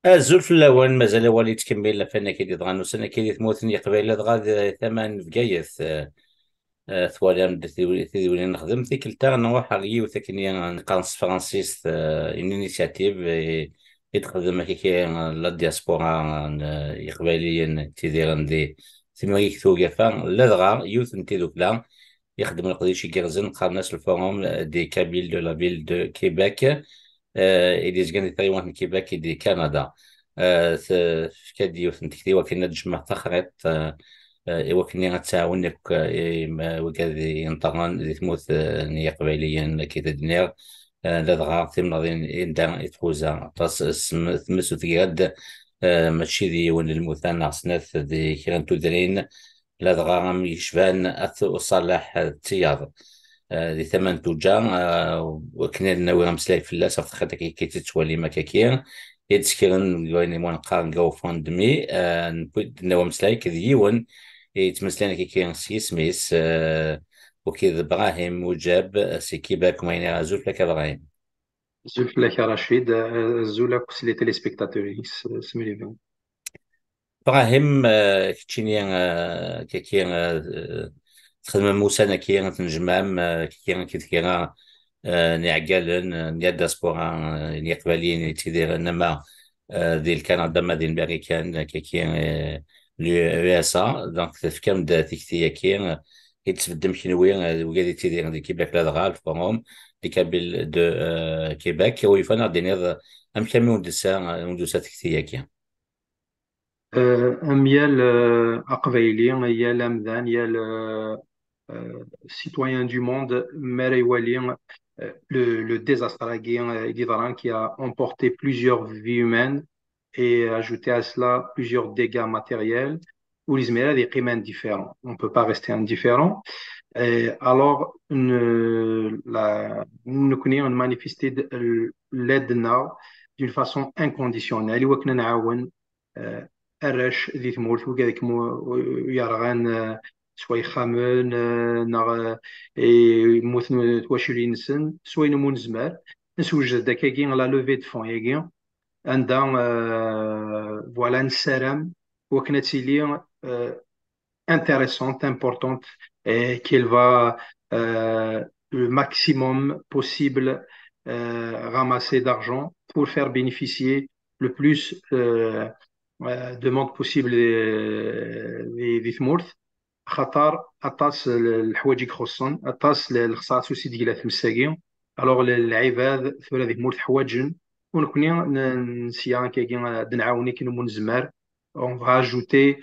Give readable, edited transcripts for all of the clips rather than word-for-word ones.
الزول في الأول مازال والي تكمل فانا كيدي دغا سنة كيدي تموتني قبيلة دغا ثمان بقايث ثوالي من تيولي نخدم تيكلتا نروح غي وثاكني نقرنص فرانسيس انيشيتيف يتخدم كي لا دياسبورا يقباليين تيديرن دي ثم يكتو كافا لا دغا يوث نتي دوكلا يخدم القضية كيرزن قرناس الفوروم دي كابيل دو لا فيل دو كيباك إلى زكان دي تايوان كيباك دي كندا كادي وثنتكتي وكنا تجمع تخريط وكنا غتعاونك وكذا ينطقن ذي تموت نية قبيليا كي تدنير لا دغا ثم غادي يندم يتخوزا تمس وتقاد ماشي ذي ون المثنى سنات ذي كيران تدرين لا دغا غام يشبان صالح التياض ذي ثمان توجا وكنا ناوي غمسلاي فلاس في خاطر كي تتولي مكاكيا يتسكرن يعني مون قارن جو فون دمي نبود ناوي مسلاي كذيون يتمسلنا كي سي سميس وكذا ابراهيم وجاب سي كيباك وين غازول لك ابراهيم Zulflek Rachid, Zulak, c'est les téléspectateurs, Smilivin. ابراهيم كتشيني كي تخدم موسى كي تنجمام كي نعقل نيا دياسبورا يقبلين تيدير انما ديال كندا ما ديال الامريكان كي اليو اس ا دونك تفكم دا تكتيا كي يتبدل شنوي وقاعد تيدير دي كيباك لا دغال فروم دي كابيل دو كيباك ويفانا دينير ام كامي وندسا تكتيا كي أميال أقبيلي يا لمذان يا citoyen du monde, Mary Walliam, le désastre d'Iran qui a emporté plusieurs vies humaines et ajouté à cela plusieurs dégâts matériels. Ou l'Ismaël des crimes indifférents. On ne peut pas rester indifférent. Et alors, nous connaissons manifesté l'aide d'une façon inconditionnelle. وكنا نعاون الرش ذي ثمورت وكذلك يرغان سواء خامن نغ يموت تواشرين سن سواء نمون زمار نسوجد داكاكي لا لوفي دو فون ياكي عندها فوالا نسرم وكنا تيلي intéressante, importante, et qu'elle va le maximum possible ramasser d'argent pour faire bénéficier le plus de monde possible des ثمورت خطر أطاس الحوايج يخصن أطاس الخصائص وسي ديال المساكين الوغ العباد ثورة ذي مورت حوايجن ونكوني نسيا كي نعاوني كي نمون زمار on va ajouter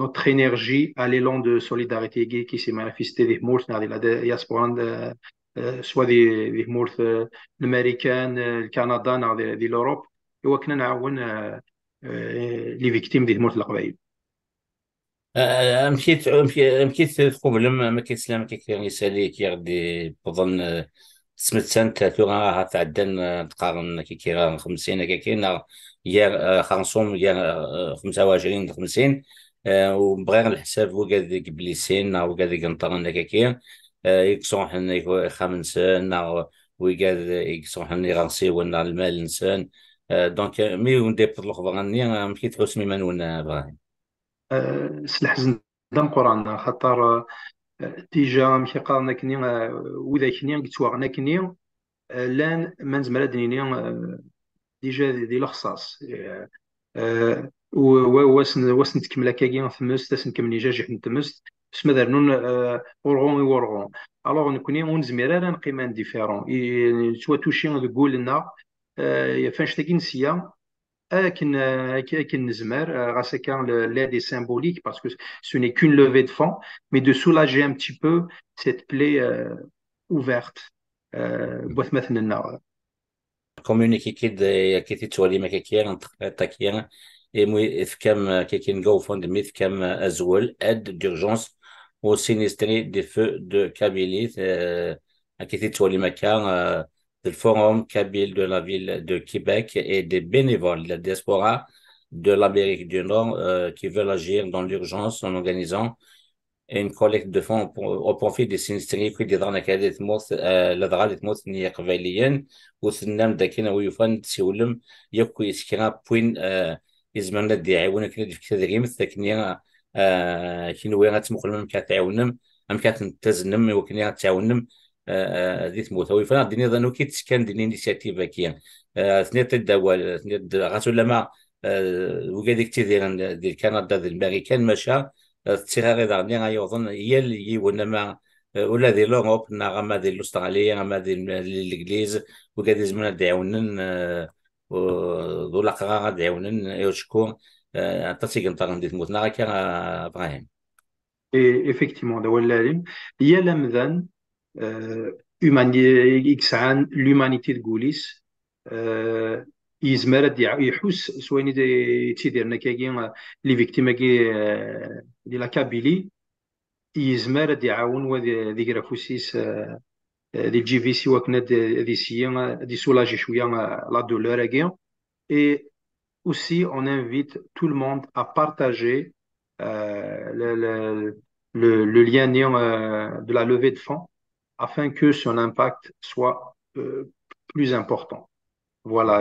notre énergie à l'élan de solidarité gay qui s'est manifesté des morts dans la diaspora soit des morts américaines le Canada dans l'Europe et وكنا نعاون les victimes des morts القبائل. مشيت تقوم لما ما كيسلم كي يسالي كي غدي بظن سمت سنة ثورة تعدن تقارن كي 50 كي يا 500 يا 25 50 وبغير الحساب وقاد بليسين وقاد قنطرنا كي يكسون حنا خمسين وقاد يكسون حنا غنسي ونا المال نسان دونك مي وندي بطلق بغني مشيت حسمي من ونا ابراهيم سلحزن دم قران خاطر تيجا مشي قارنا كني وذا كني قتواغنا كني لان ما نزمر دنيني ديجا دي الخصاص واسن تكمل كاكي ثمست تاسن كمل جاجح نتمست بس ما دارنون ورغون يورغون الوغ نكوني اون زميرا نقيم ديفيرون سوا توشي نقول لنا فاش تاكي نسيا لكن نزمر grâce à l'aide est symbolique parce que ce n'est qu'une levée de fonds mais de soulager un petit peu cette plaie ouverte بوث مثلنا. كوميونيكي كي تتولي ما كيكيان تاكيان مي كام كيكين جو فوند مي كام ازول اد دورجونس او سينيستري دي فو دو كابيلي كي تتولي مكان le Forum Kabyle de la ville de Québec et des bénévoles de la diaspora de l'Amérique du Nord qui veulent agir dans l'urgence en organisant une collecte de fonds au profit des sinistrés qui ديضغنا كادي تموت لدغا تموت نية قبليا وثنام داكينا ويفان تسولم يكو يسكنا بوين يزمنا دي يعاونك كنا في كتاب ثاكنيا كينو وين غتمقل من كتعاونم ام كتنتزنم وكنيا تعاونم دي تموت ويفان الدنيا ظنو كي تسكن دي الانيشيتيف كيان ثنيا تداول ثنيا غاتولا ما وكاديك تيدير ديال كندا ديال الامريكان ماشا الصغار دارني يظن هي اللي ونما ولا ديال لوروب غاما ديال استراليا غاما ديال الانجليز وكادي زمنا دعونن ولا قرا دعونن يشكو عطاتي كنطا غندي تموت ناكا ابراهيم. Et effectivement, de Wallalim, il y a l'Amdan, l'humanité de Goulis, يزمر يحس سويني تيدير نكاكي لي فيكتيم دي لا كابيلي يزمر يعاون وذي غرافوسيس دي جي في سي وكنا دي سي دي سولاجي شويه لا دولور اكي. Et aussi, on invite tout le monde à partager le lien de la levée de fonds afin que son impact soit plus important. Voilà.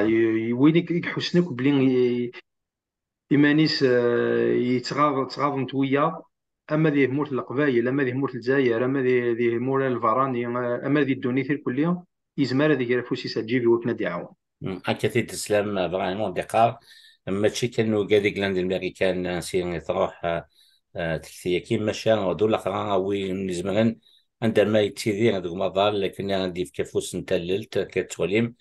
وين يحسنك بلي إيمانيس يتغاض ويا اما ذي مورت القبايل اما ذي مورت الجزائر اما ذي مور الفراني اما ذي الدونيثير كلها يزمر ذي كرافوسي سجيفي وكنا ديعاون. أكيد تسلم فريمون دقار ماشي كانوا قاعد لاند الامريكان سين تروح تكثية كيما شان ودول اخرى وي من زمان عندما يتيذي هذوك مظال لكن عندي في كفوس نتللت كتوليم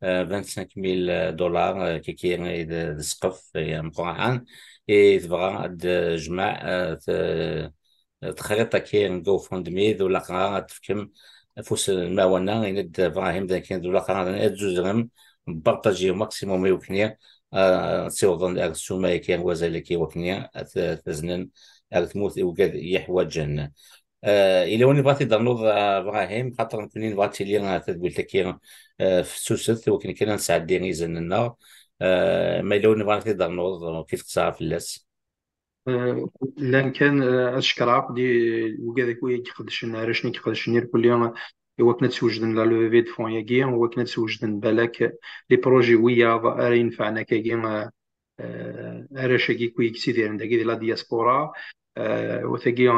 25 ميل دولار كي السقف مقرعان تبغى تجمع تخريطة كي نقو فوند ولا قرا تفكم فوس المعاونة يند إبراهيم ذا كان ولا قرا زوزهم بارطاجي ماكسيموم يوكنيا سيوضن السوما كي وزالك يوكنيا تزنن تموت وقاد يحوجن إلى وين بغيتي تنوض إبراهيم خاطر نكونين بغيتي لي تقول تكي في سوست وكن كنا نساعد ديني زننا ما إلى وين بغيتي تنوض كيف تصرف الناس. لان كان اشكراك دي وكذا كوي يقدش نعرفني يقدش نير كل يوم هو كنا تسوجدن لا لوفي دو فون ياكي هو كنا تسوجدن بالك لي بروجي ويا راه ينفعنا كاكي راشاكي كوي كسيدير عندك لا دياسبورا وثاكي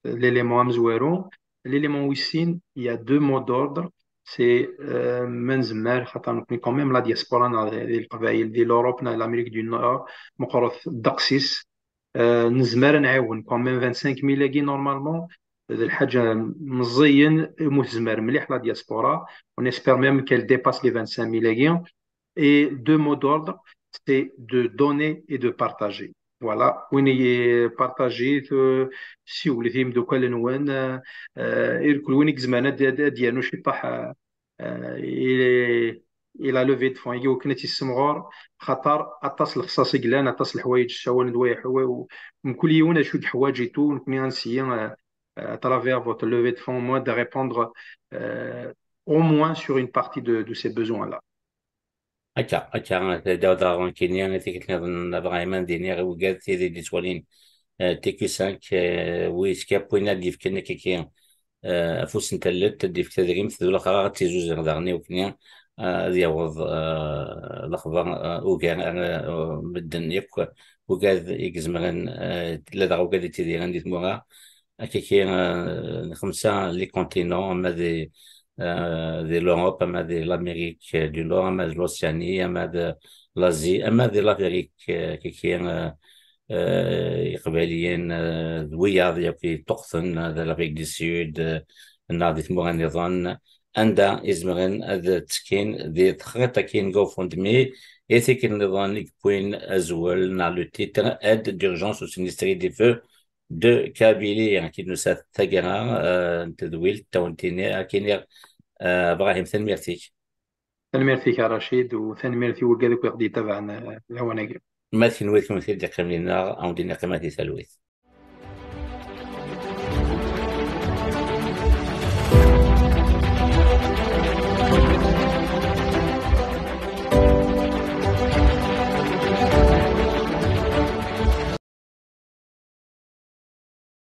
l'élément مزوارو l'élément ويسين il y a deux mots d'ordre c'est من زمار خاطر نكون quand même la diaspora ديال القبائل ديال اوروب الامريك دو نور مقرث دقسيس نزمر نعاون كوميم 25 ميلاكي نورمالمون هذه الحاجه مزيان متزمر مليح لا دياسبورا ونسبير ميم كيل ديباس لي 25 ميلاكي. Et deux mots d'ordre, c'est de donner et de partager. Voilà, وين بارطاجي سي وليتيم دوكا لنوان الكل وين زمانه ديالو شي طاح الى لوفي دو فون وكنا تيسمغور خاطر اتصل الخصاصي قلان اتصل الحوايج الشوال دوايا حوايج من كل يوم شويه حوايج تو نكوني غنسيي à travers votre levée de fonds moi de répondre au moins sur une partie de ces besoins-là. أكا داود كينيا تيكت نظن إبراهيم دينيا وقال تيدي دي تولين تيكي سانك ويس كابوينا ديف كنا كيكي فوس نتلت ديف تدريم في ذولا خرا تيزوز غدارني وكنيا ديوض الأخبار وكان بدن يك وقال يكزمرن لا وقال تيدي غندي تمورا كيكي خمسة لي كونتينون أما دي l'Europe, أما دي l'Amérique du Nord, أما دي l'Océanie, أما دي l'Asie, أما دي l'Afrique كي يقبليين وياض يبقي تقثن دي l'Afrique du Sud نادي تمغن يظن عند إزمغن هذا تسكين دي تخريطة كين جو فوندمي يثيك النظام يكون أزول نالو تيتر aide d'urgence au sinistre des feux de Kabylie qui nous a تجرا تدويل تونتيني أكينير إبراهيم ثاني ميرتيك. ثاني ميرتيك يا رشيد وثاني ميرتي وكذا يقضي تبعنا الهواء ما تنويكم في دقيقة من النار أو دينا قيمة ثلوث.